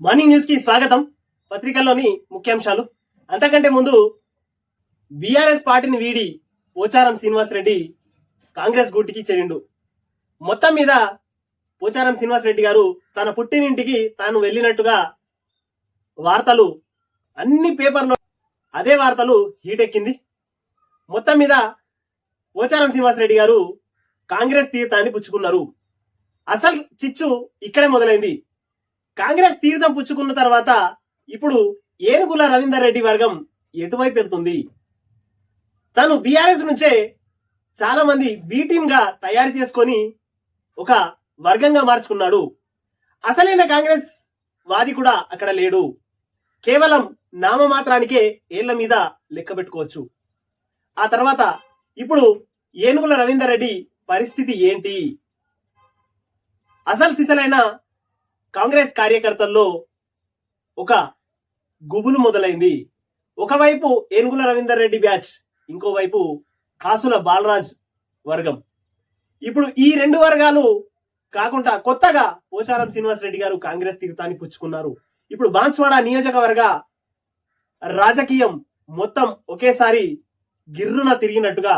Morning news కి స్వాగతం. పత్రికల్లోని ముఖ్యాంశాలు. అంతకంటే ముందు బీఆర్ఎస్ పార్టీని వీడి పోచారం శ్రీనివాస్ రెడ్డి కాంగ్రెస్ గూటికి చేరిండు. మొత్తం మీద పోచారం శ్రీనివాస్ రెడ్డి గారు తన పుట్టినింటికి తాను వెళ్ళినట్టుగా వార్తలు అన్ని పేపర్లో అదే వార్తలు హీటెక్కింది. మొత్తం మీద పోచారం శ్రీనివాస్ రెడ్డి గారు కాంగ్రెస్ తీర్థాన్ని పుచ్చుకున్నారు. అసలు చిచ్చు ఇక్కడే మొదలైంది. కాంగ్రెస్ తీర్థం పుచ్చుకున్న తర్వాత ఇప్పుడు ఏనుగుల రవీందర్ రెడ్డి వర్గం ఎటువైపు వెళ్తుంది? తను బీఆర్ఎస్ నుంచే చాలా మంది బి టీమ్ గా తయారు చేసుకొని ఒక వర్గంగా మార్చుకున్నాడు. అసలైన కాంగ్రెస్ వాది కూడా అక్కడ లేడు. కేవలం నామమాత్రానికే ఏళ్ల మీద లెక్క పెట్టుకోవచ్చు. ఆ తర్వాత ఇప్పుడు ఏనుగుల రవీందర్ రెడ్డి పరిస్థితి ఏంటి? అసలు సిసలైన కాంగ్రెస్ కార్యకర్తల్లో ఒక గుబులు మొదలైంది. ఒకవైపు ఏనుగుల రవీందర్ రెడ్డి బ్యాచ్, ఇంకోవైపు కాసుల బాలరాజ్ వర్గం. ఇప్పుడు ఈ రెండు వర్గాలు కాకుండా కొత్తగా పోచారం శ్రీనివాస్ రెడ్డి గారు కాంగ్రెస్ తీర్థాన్ని పుచ్చుకున్నారు. ఇప్పుడు బాన్స్వాడ నియోజకవర్గ రాజకీయం మొత్తం ఒకేసారి గిర్రున తిరిగినట్టుగా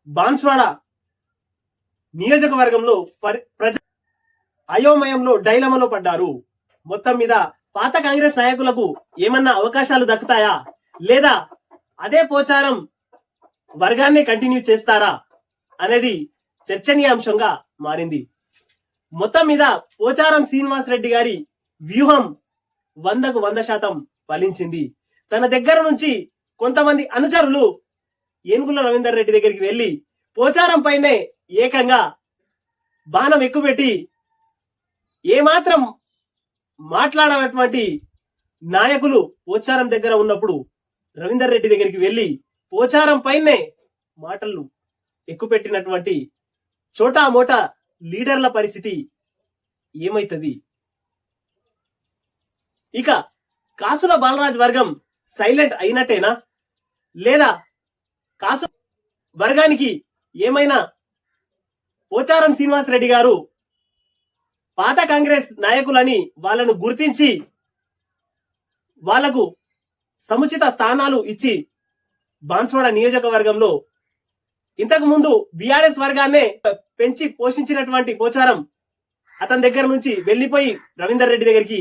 బాన్స్వాడ నియోజకవర్గంలో ప్రజ అయోమయంలో డైలమలో పడ్డారు. మొత్తం మీద పాత కాంగ్రెస్ నాయకులకు ఏమన్నా అవకాశాలు దక్కుతాయా, లేదా అదే పోచారం వర్గాన్ని కంటిన్యూ చేస్తారా అనేది చర్చనీయాంశంగా మారింది. మొత్తం మీద పోచారం శ్రీనివాస్ రెడ్డి గారి వ్యూహం 100కు 100% ఫలించింది. తన దగ్గర నుంచి కొంతమంది అనుచరులు ఏనుగుల రవీందర్ రెడ్డి దగ్గరికి వెళ్లి పోచారం పైనే ఏకంగా బాణం ఎక్కుపెట్టి ఏమాత్రం మాట్లాడనటువంటి నాయకులు పోచారం దగ్గర ఉన్నప్పుడు రవీందర్ రెడ్డి దగ్గరికి వెళ్లి పోచారం పైనే మాటలు ఎక్కుపెట్టినటువంటి చోటా మోటా లీడర్ల పరిస్థితి ఏమైతుంది? ఇక కాసుల బాలరాజ్ వర్గం సైలెంట్ అయినట్టేనా, లేదా కాసు వర్గానికి ఏమైనా పోచారం శ్రీనివాస్ రెడ్డి గారు పాత కాంగ్రెస్ నాయకులని వాళ్ళను గుర్తించి వాళ్లకు సముచిత స్థానాలు ఇచ్చి బాన్స్వాడ నియోజకవర్గంలో ఇంతకు ముందు బీఆర్ఎస్ వర్గాన్నే పెంచి పోషించినటువంటి పోచారం అతని దగ్గర నుంచి వెళ్లిపోయి రవీందర్ రెడ్డి దగ్గరికి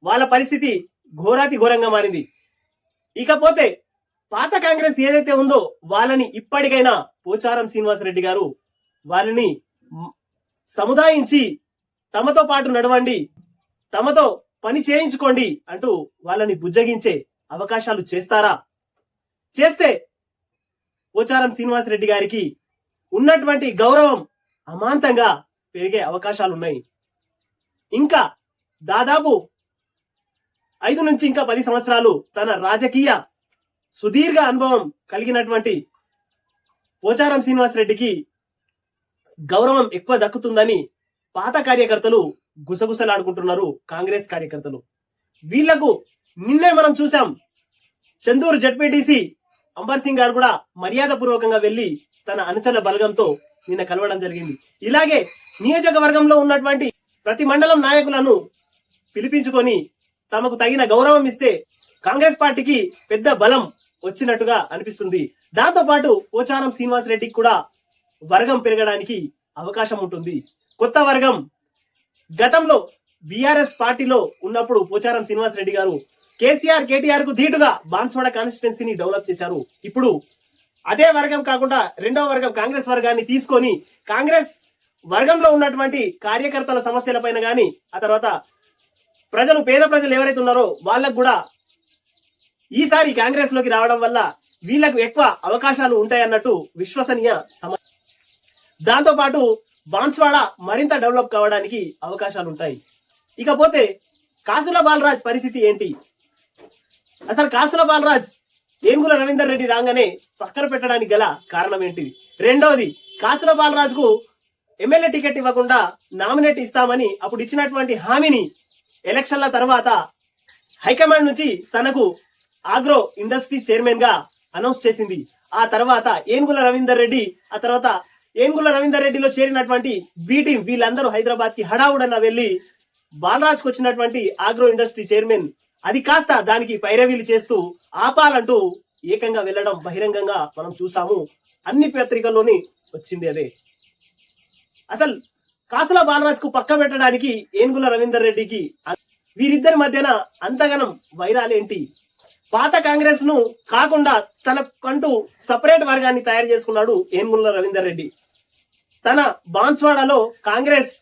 వాళ్ళ పరిస్థితి ఘోరాతి ఘోరంగా మారింది. ఇకపోతే పాత కాంగ్రెస్ ఏదైతే ఉందో వాళ్ళని ఇప్పటికైనా పోచారం శ్రీనివాస్ రెడ్డి గారు వాళ్ళని సముదాయించి తమతో పాటు నడవండి, తమతో పని చేయించుకోండి అంటూ వాళ్ళని బుజ్జగించే అవకాశాలు చేస్తారా? చేస్తే పోచారం శ్రీనివాస్ రెడ్డి గారికి ఉన్నటువంటి గౌరవం అమాంతంగా పెరిగే అవకాశాలున్నాయి. ఇంకా దాదాపు 5 నుంచి ఇంకా 10 సంవత్సరాలు తన రాజకీయ సుదీర్ఘ అనుభవం కలిగినటువంటి పోచారం శ్రీనివాస్ రెడ్డికి గౌరవం ఎక్కువ దక్కుతుందని పాత కార్యకర్తలు గుసగుసలాడుకుంటున్నారు. కాంగ్రెస్ కార్యకర్తలు వీళ్లకు నిన్నే మనం చూసాం. చందూరు జడ్పీటీసీ అంబర్ సింగ్ గారు కూడా మర్యాద పూర్వకంగా వెళ్లి తన అనుచరుల బలగంతో నిన్న కలవడం జరిగింది. ఇలాగే నియోజకవర్గంలో ఉన్నటువంటి ప్రతి మండలం నాయకులను పిలిపించుకొని తమకు తగిన గౌరవం ఇస్తే కాంగ్రెస్ పార్టీకి పెద్ద బలం వచ్చినట్టుగా అనిపిస్తుంది. దాంతో పాటు పోచారం శ్రీనివాస్ రెడ్డికి కూడా వర్గం పెరగడానికి అవకాశం ఉంటుంది. కొత్త వర్గం గతంలో బీఆర్ఎస్ పార్టీలో ఉన్నప్పుడు పోచారం శ్రీనివాస్ రెడ్డి గారు కేసీఆర్ కేటీఆర్ కు ధీటుగా బాన్స్వాడ కాన్స్టిట్యున్సీని డెవలప్ చేశారు. ఇప్పుడు అదే వర్గం కాకుండా రెండవ వర్గం కాంగ్రెస్ వర్గాన్ని తీసుకొని కాంగ్రెస్ వర్గంలో ఉన్నటువంటి కార్యకర్తల సమస్యల పైన గాని, ఆ తర్వాత పేద ప్రజలు ఎవరైతే ఉన్నారో వాళ్ళకు కూడా ఈసారి కాంగ్రెస్ లోకి రావడం వల్ల వీళ్లకు ఎక్కువ అవకాశాలు ఉంటాయన్నట్టు విశ్వసనీయ దాంతో పాటు బాన్స్వాడ మరింత డెవలప్ కావడానికి అవకాశాలు ఉంటాయి. ఇకపోతే కాసుల బాలరాజ్ పరిస్థితి ఏంటి? అసలు కాసుల బాలరాజ్ ఏనుగుల రవీందర్ రెడ్డి రాగానే పక్కన పెట్టడానికి గల కారణం ఏంటి? రెండవది, కాసుల బాలరాజ్ కు ఎమ్మెల్యే టికెట్ ఇవ్వకుండా నామినేట్ ఇస్తామని అప్పుడు ఇచ్చినటువంటి హామీని ఎలక్షన్ల తర్వాత హైకమాండ్ నుంచి తనకు ఆగ్రో ఇండస్ట్రీ చైర్మన్ గా అనౌన్స్ చేసింది. ఆ తర్వాత ఏనుగుల రవీందర్ రెడ్డి, ఆ తర్వాత ఏనుగుల రవీందర్ రెడ్డిలో చేరినటువంటి బి టీం వీళ్ళందరూ హైదరాబాద్ కి హడావుడన్న వెళ్లి బాలరాజ్కు వచ్చినటువంటి ఆగ్రో ఇండస్ట్రీ చైర్మన్ అది కాస్త దానికి పైరవీలు చేస్తూ ఆపాలంటూ ఏకంగా వెళ్ళడం బహిరంగంగా మనం చూసాము. అన్ని పత్రికల్లోని వచ్చింది అదే. అసలు కాసుల బాలరాజ్ కు పక్క పెట్టడానికి ఏనుగుల రవీందర్ రెడ్డికి వీరిద్దరి మధ్యన అంతగనం వైరాలేంటి? పాత కాంగ్రెస్ ను కాకుండా తనకంటూ సపరేట్ వర్గాన్ని తయారు చేసుకున్నాడు ఏనుగుల రవీందర్ రెడ్డి. తన బాన్స్వాడలో కాంగ్రెస్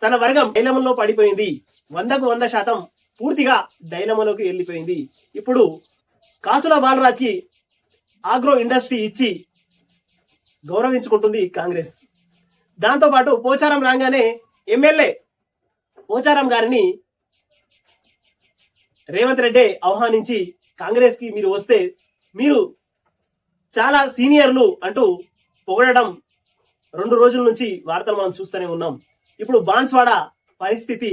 తన వర్గం డైలమలో పడిపోయింది. 100% పూర్తిగా డైలమలోకి వెళ్ళిపోయింది. ఇప్పుడు కాసుల బాలరాజ్ కి ఆగ్రో ఇండస్ట్రీ ఇచ్చి గౌరవించుకుంటుంది కాంగ్రెస్. దాంతో పాటు పోచారం రాగానే ఎమ్మెల్యే పోచారం గారిని రేవంత్ రెడ్డి ఆహ్వానించి కాంగ్రెస్ కి మీరు వస్తే మీరు చాలా సీనియర్లు అంటూ పొగడడం 2 రోజుల నుంచి వార్తలు మనం చూస్తూనే ఉన్నాం. ఇప్పుడు బాన్స్వాడ పరిస్థితి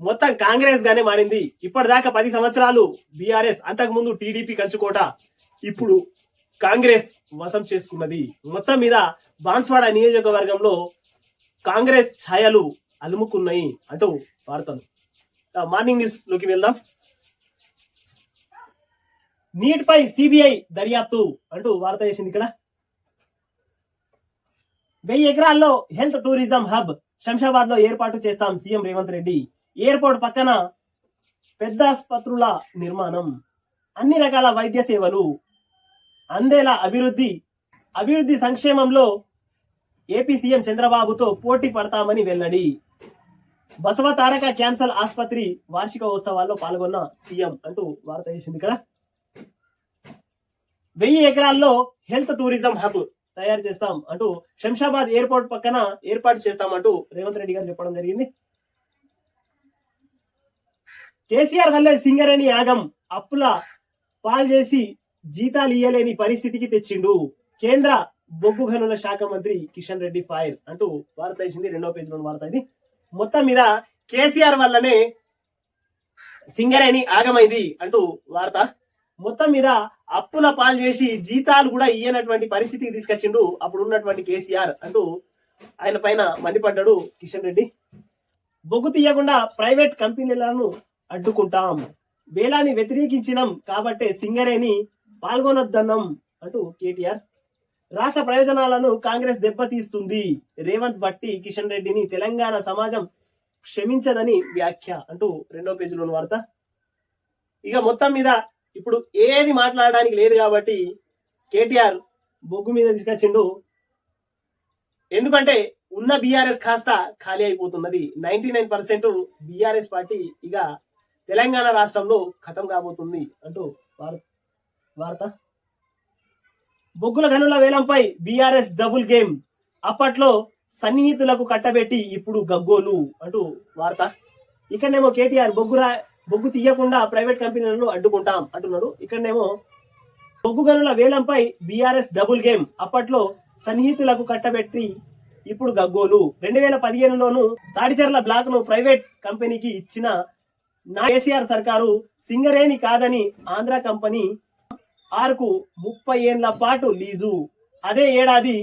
మొత్తం కాంగ్రెస్ గానే మారింది. ఇప్పటిదాకా 10 సంవత్సరాలు బీఆర్ఎస్, అంతకుముందు టీడీపీ కంచుకోట, ఇప్పుడు కాంగ్రెస్ వశం చేసుకున్నది. మొత్తం మీద బాన్స్వాడ నియోజకవర్గంలో కాంగ్రెస్ ఛాయలు అలుముకున్నాయి అంటూ వార్తలు. మార్నింగ్ న్యూస్ లోకి వెళ్దాం. నీట్ పై సిబిఐ దర్యాప్తు అంటూ వార్త చేసింది. ఇక్కడ 1000 ఎకరాల్లో హెల్త్ టూరిజం హబ్ శంషాబాద్ లో ఏర్పాటు చేస్తాం సీఎం రేవంత్ రెడ్డి. ఎయిర్పోర్ట్ పక్కన పెద్ద ఆసుపత్రుల నిర్మాణం, అన్ని రకాల వైద్య సేవలు అందేలా అభివృద్ధి సంక్షేమంలో ఏపీ సీఎం చంద్రబాబుతో పోటీ పడతామని వెల్లడి. బసవ తారక క్యాన్సర్ ఆసుపత్రి వార్షికోత్సవాల్లో పాల్గొన్న సీఎం అంటూ వార్త చేసింది. ఇక్కడ 1000 ఎకరాల్లో హెల్త్ టూరిజం హబ్ తయారు చేస్తాం అంటూ శంషాబాద్ ఎయిర్పోర్ట్ పక్కన ఏర్పాటు చేస్తామంటూ రేవంత్ రెడ్డి గారు చెప్పడం జరిగింది. కేసీఆర్ వల్లే సింగరేణి యాగం, అప్పుల పాలు చేసి జీతాలు ఇయ్యలేని పరిస్థితికి తెచ్చిండు. కేంద్ర బొగ్గు గనుల శాఖ మంత్రి కిషన్ రెడ్డి ఫైర్ అంటూ వార్త ఇచ్చింది. 2వ పేజీలో వార్త ఇది. మొత్తం మీద కేసీఆర్ వల్లనే సింగరేణి ఆగమైంది అంటూ వార్త. మొత్తం మీద అప్పుల పాలు చేసి జీతాలు కూడా ఇయ్యనటువంటి పరిస్థితికి తీసుకొచ్చిండు అప్పుడు ఉన్నటువంటి కేసీఆర్ అంటూ ఆయన పైన మండిపడ్డాడు కిషన్ రెడ్డి. బొగ్గు తీయకుండా ప్రైవేట్ కంపెనీలను అడ్డుకుంటాం, వేలాన్ని వ్యతిరేకించినాం కాబట్టే సింగరేణి పాల్గొనొద్దన్నాం అంటూ కేటీఆర్. రాష్ట్ర ప్రయోజనాలను కాంగ్రెస్ దెబ్బతీస్తుంది. రేవంత్ బట్టి కిషన్ రెడ్డిని తెలంగాణ సమాజం క్షమించదని వ్యాఖ్య అంటూ 2వ పేజీలోని వార్త. ఇక మొత్తం మీద ఇప్పుడు ఏది మాట్లాడడానికి లేదు కాబట్టి కేటీఆర్ బొగ్గు మీద తీసుకొచ్చిండు. ఎందుకంటే ఉన్న బీఆర్ఎస్ కాస్త ఖాళీ అయిపోతున్నది. 99% బీఆర్ఎస్ పార్టీ ఇక తెలంగాణ రాష్ట్రంలో ఖతం కాబోతుంది అంటూ వార్త. బొగ్గుల గనుల వేలంపై బీఆర్ఎస్ డబుల్ గేమ్, అప్పట్లో సన్నిహితులకు కట్టబెట్టి ఇప్పుడు గగ్గోలు అంటూ వార్త. ఇక్కడనేమో కేటీఆర్ బొగ్గు తీయకుండా ప్రైవేట్ కంపెనీలను అడ్డుకుంటాం అంటున్నాడు. ఇక్కడనేమో బొగ్గు గనుల వేలంపై బీఆర్ఎస్ డబుల్ గేమ్, అప్పట్లో సన్నిహితులకు కట్టబెట్టి ఇప్పుడు గగ్గోలు. 2015లోను తాడిచెర్ల బ్లాక్ ను ప్రైవేట్ కంపెనీకి ఇచ్చిన కేసీఆర్ సర్కారు సింగరేణి కాదని ఆంధ్ర కంపెనీ 6కు 30 ఏళ్ల పాటు లీజు. అదే ఏడాది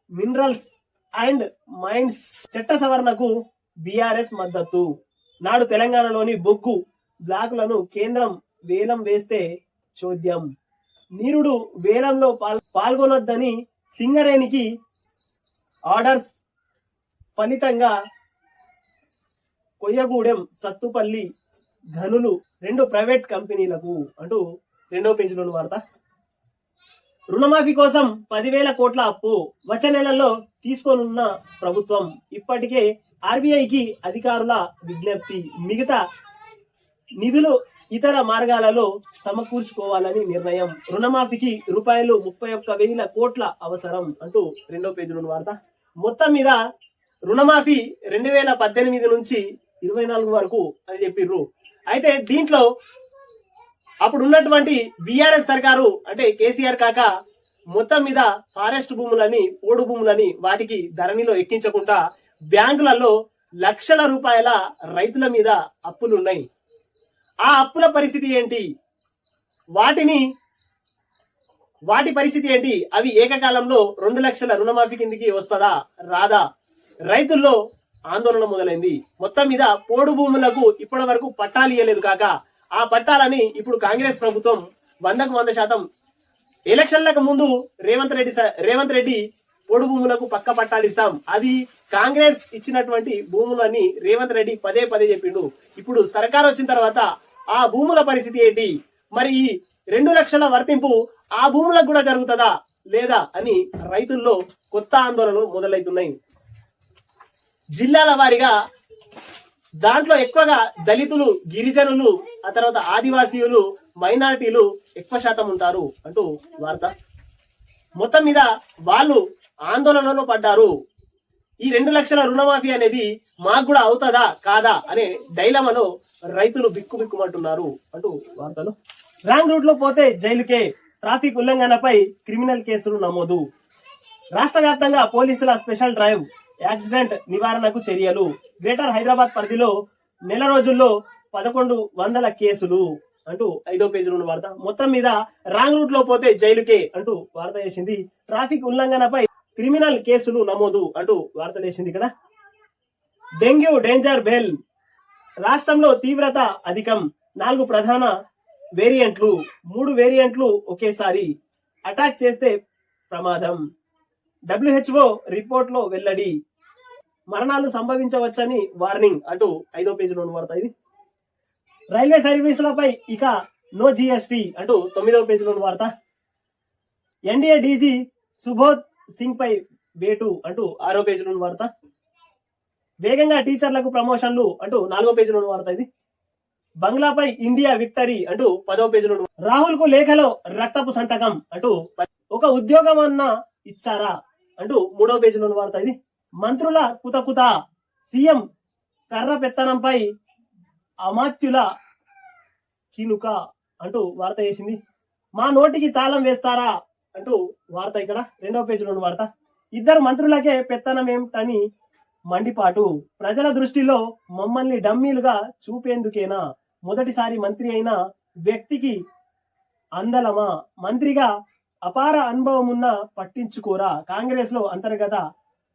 మినరల్స్ అండ్ మైన్స్ చట్ట సవరణకు బీఆర్ఎస్ మద్దతు. నాడు తెలంగాణలోని బొగ్గు బ్లాకులను కేంద్రం వేలం వేస్తే చోద్యం. నీరుడు వేలంలో పాల్గొనొద్దని సింగరేణికి ఆర్డర్స్. ఫలితంగా కొయ్యగూడెం, సత్తుపల్లి గనులు 2 ప్రైవేట్ కంపెనీలకు అంటూ 2వ పేజీలోని వార్త. రుణమాఫీ కోసం 10,000 కోట్ల అప్పు వచ్చే నెలల్లో తీసుకోనున్న ప్రభుత్వం. ఇప్పటికే ఆర్బీఐకి అధికారుల విజ్ఞప్తి, మిగతా నిధులు ఇతర మార్గాలలో సమకూర్చుకోవాలని నిర్ణయం. రుణమాఫీకి రూపాయలు 31,000 కోట్ల అవసరం అంటూ 2వ పేజీలోని వార్త. మొత్తం మీద రుణమాఫీ 2018 నుంచి 24 వరకు అని చెప్పిర్రు. అయితే దీంట్లో అప్పుడు ఉన్నటువంటి బీఆర్ఎస్ సర్కారు అంటే కేసీఆర్ కాక మొత్తం మీద ఫారెస్ట్ భూములని, పోడు భూములని వాటికి ధరణిలో ఎక్కించకుండా బ్యాంకులలో లక్షల రూపాయల రైతుల మీద అప్పులు ఉన్నాయి. ఆ అప్పుల పరిస్థితి ఏంటి? వాటి పరిస్థితి ఏంటి? అవి ఏకకాలంలో 2 లక్షల రుణమాఫీ కిందికి వస్తుందా రాదా? రైతుల్లో ఆందోళన మొదలైంది. మొత్తం మీద పోడు భూములకు ఇప్పటి వరకు పట్టాలు ఇవ్వలేదు కాక ఆ పట్టాలని ఇప్పుడు కాంగ్రెస్ ప్రభుత్వం 100% ఎలక్షన్లకు ముందు రేవంత్ రెడ్డి పోడు భూములకు పక్క పట్టాలు ఇస్తాం, అది కాంగ్రెస్ ఇచ్చినటువంటి భూములని రేవంత్ రెడ్డి పదే పదే చెప్పిండు. ఇప్పుడు సర్కార్ వచ్చిన తర్వాత ఆ భూముల పరిస్థితి ఏంటి, మరి ఈ 2 లక్షల వర్తింపు ఆ భూములకు కూడా జరుగుతుందా లేదా అని రైతుల్లో కొత్త ఆందోళనలు మొదలవుతున్నాయి. జిల్లాల వారీగా దాంట్లో ఎక్కువగా దళితులు, గిరిజనులు, ఆ తర్వాత ఆదివాసీలు, మైనారిటీలు ఎక్కువ శాతం ఉంటారు అంటూ వార్త. మొత్తం మీద వాళ్ళు ఆందోళనలో పడ్డారు. ఈ 2 లక్షల రుణమాఫీ అనేది మాకు కూడా అవుతుందా కాదా అనే డైలమాలో రైతులు బిక్కుబిక్కుమంటున్నారు అంటూ వార్తలు. రాంగ్ రూట్ లో పోతే జైలుకే, ట్రాఫిక్ ఉల్లంఘనపై క్రిమినల్ కేసులు నమోదు. రాష్ట్ర వ్యాప్తంగా పోలీసుల స్పెషల్ డ్రైవ్, యాక్సిడెంట్ నివారణకు చర్యలు. గ్రేటర్ హైదరాబాద్ పరిధిలో నెల రోజుల్లో 1100 కేసులు అంటూ 5వ పేజీలో ఉన్న వార్త. మొత్తం మీద రాంగ్ రూట్ లో పోతే జైలుకే అంటూ వార్త వేసింది. ట్రాఫిక్ ఉల్లంఘనపై క్రిమినల్ కేసులు నమోదు అంటూ వార్త వేసింది. ఇక్కడ డెంగ్యూ డేంజర్ బెల్, రాష్ట్రంలో తీవ్రత అధికం, 4 ప్రధాన వేరియంట్లు, 3 వేరియంట్లు ఒకేసారి అటాక్ చేస్తే ప్రమాదం. WHO రిపోర్ట్ లో వెల్లడి, మరణాలు సంభవించవచ్చని వార్నింగ్ అంటూ 5వ పేజీలో ఉన్న వార్త ఇది. రైల్వే సర్వీసులపై ఇక నో GST అంటూ 9వ పేజీలో ఉన్న వార్త. ఎన్డీఏ డీజీ సుబోధ్ సింగ్ పై వేటు అంటూ 6వ పేజీలో ఉన్న వార్త. వేగంగా టీచర్లకు ప్రమోషన్లు అంటూ 4వ పేజీలో ఉన్న వార్త ఇది. బంగ్లాపై ఇండియా విక్టరీ అంటూ 10వ పేజీలో. రాహుల్ కు లేఖలో రక్తపు సంతకం అంటూ ఒక ఉద్యోగం అన్న ఇచ్చారా అంటూ 3వ పేజీలో ఉన్న వార్త ఇది. మంత్రుల కుతకుత, సీఎం కర్ర పెత్తనంపై అమాత్యుల కినుక అంటూ వార్త వేసింది. మా నోటికి తాళం వేస్తారా అంటూ వార్త ఇక్కడ 2వ పేజీలో ఉన్న వార్త. 2 మంత్రులకే పెత్తనం ఏమిటని మండిపాటు, ప్రజల దృష్టిలో మమ్మల్ని డమ్మీలుగా చూపేందుకేనా, మొదటిసారి మంత్రి అయిన వ్యక్తికి అందలమా, మంత్రిగా అపార అనుభవం ఉన్న పట్టించుకోరా, కాంగ్రెస్ లో అంతర్గత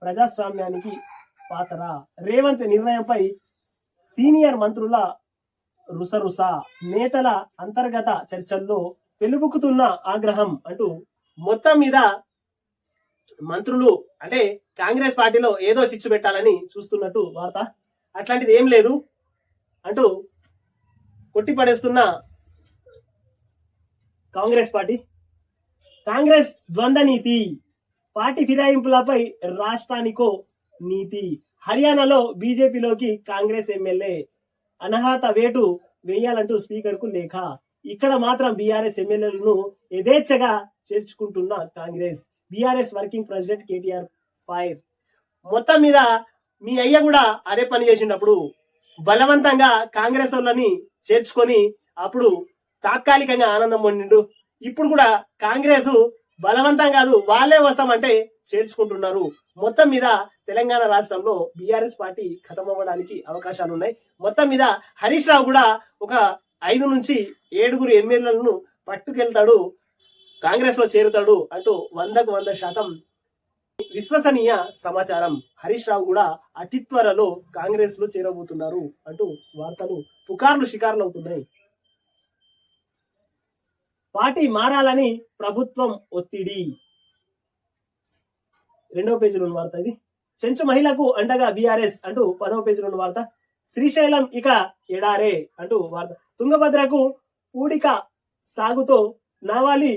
ప్రజాస్వామ్యానికి పాతరా, రేవంత్ నిర్ణయంపై సీనియర్ మంత్రుల రుసరుస, నేతల అంతర్గత చర్చల్లో పెలుబుకుతున్న ఆగ్రహం అంటూ మొత్తం మీద మంత్రులు అంటే కాంగ్రెస్ పార్టీలో ఏదో చిచ్చు పెట్టాలని చూస్తున్నట్టు వార్త. అట్లాంటిది ఏం లేదు అంటూ కొట్టిపడేస్తున్న కాంగ్రెస్ పార్టీ. కాంగ్రెస్ ద్వంద్వ నీతి, పార్టీ ఫిరాయింపులపై రాష్ట్రానికో నీతి. హర్యానాలో బీజేపీలోకి కాంగ్రెస్ ఎమ్మెల్యే అనర్హత వేటు వేయాలంటూ స్పీకర్ కు లేఖ. ఇక్కడ మాత్రం బీఆర్ఎస్ ఎమ్మెల్యేలను యథేచ్ఛగా చేర్చుకుంటున్న Congress. BRS working president KTR fire. మొత్తం మీద మీ అయ్య కూడా అదే పని చేసినప్పుడు బలవంతంగా కాంగ్రెస్ వాళ్ళని చేర్చుకొని అప్పుడు తాత్కాలికంగా ఆనందం పొందిండు. ఇప్పుడు కూడా కాంగ్రెస్ బలవంతం కాదు, వాళ్ళే వస్తామంటే చేర్చుకుంటున్నారు. మొత్తం మీద తెలంగాణ రాష్ట్రంలో బీఆర్ఎస్ పార్టీ ఖతం అవ్వడానికి అవకాశాలు ఉన్నాయి. మొత్తం మీద హరీష్ రావు కూడా ఒక 5 నుంచి 7 ఎమ్మెల్యేలను పట్టుకెళ్తాడు, కాంగ్రెస్ లో చేరుతాడు అంటూ 100% విశ్వసనీయ సమాచారం. హరీష్ రావు కూడా అతి త్వరలో కాంగ్రెస్ లో చేరబోతున్నారు అంటూ వార్తలు పుకార్లు షికార్లు అవుతున్నాయి. పార్టీ మారాలని ప్రభుత్వం ఒత్తిడి. 2వ పేజీలో ఉన్న వార్త ఇది. చెంచు మహిళకు అండగా బీఆర్ఎస్ అంటూ 10వ పేజీలో ఉన్న వార్త. శ్రీశైలం ఇక ఎడారే అంటూ వార్త. తుంగభద్రకు పూడిక సాగుతో నావాలి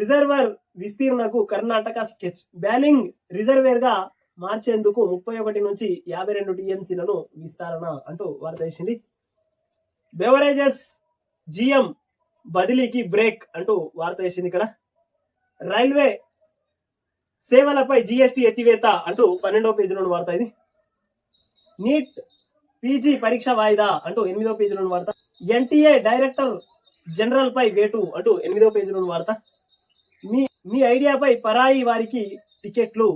రిజర్వర్ విస్తీర్ణకు కర్ణాటక స్కెచ్. బ్యాలింగ్ రిజర్వేర్ గా మార్చేందుకు 31 నుంచి 52 టీఎంసీలను విస్తరణ అంటూ వార్త వేసింది. బెవరేజెస్ జిఎం బదిలీకి బ్రేక్ అంటూ వార్త వేసింది. ఇక్కడ రైల్వే సేవలపై GST ఎత్తివేత అంటూ 12వ పేజీలోని వార్త ఇది. నీట్ పీజీ పరీక్ష వాయిదా అంటూ 8వ పేజీలోని వార్త. ఎన్టీఏ డైరెక్టర్ జనరల్ పై వేటు అంటూ 8వ పేజీలోని వార్త. మీ ఐడియాపై పరాయి వారికి టికెట్లు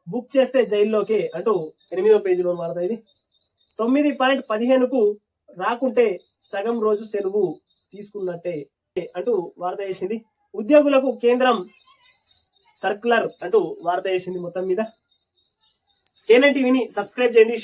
బుక్ చేస్తే జైల్లోకే అంటూ 8వ పేజీలోని వార్త ఇది. 9.15కు రాకుంటే సగం రోజు సెలవు తీసుకున్నట్టే అంటూ వార్త వేసింది. ఉద్యోగులకు కేంద్రం సర్కులర్ అంటూ వార్త వేసింది. మొత్తం మీద కేఎన్ఎన్ టీవీని సబ్స్క్రైబ్ చేయండి.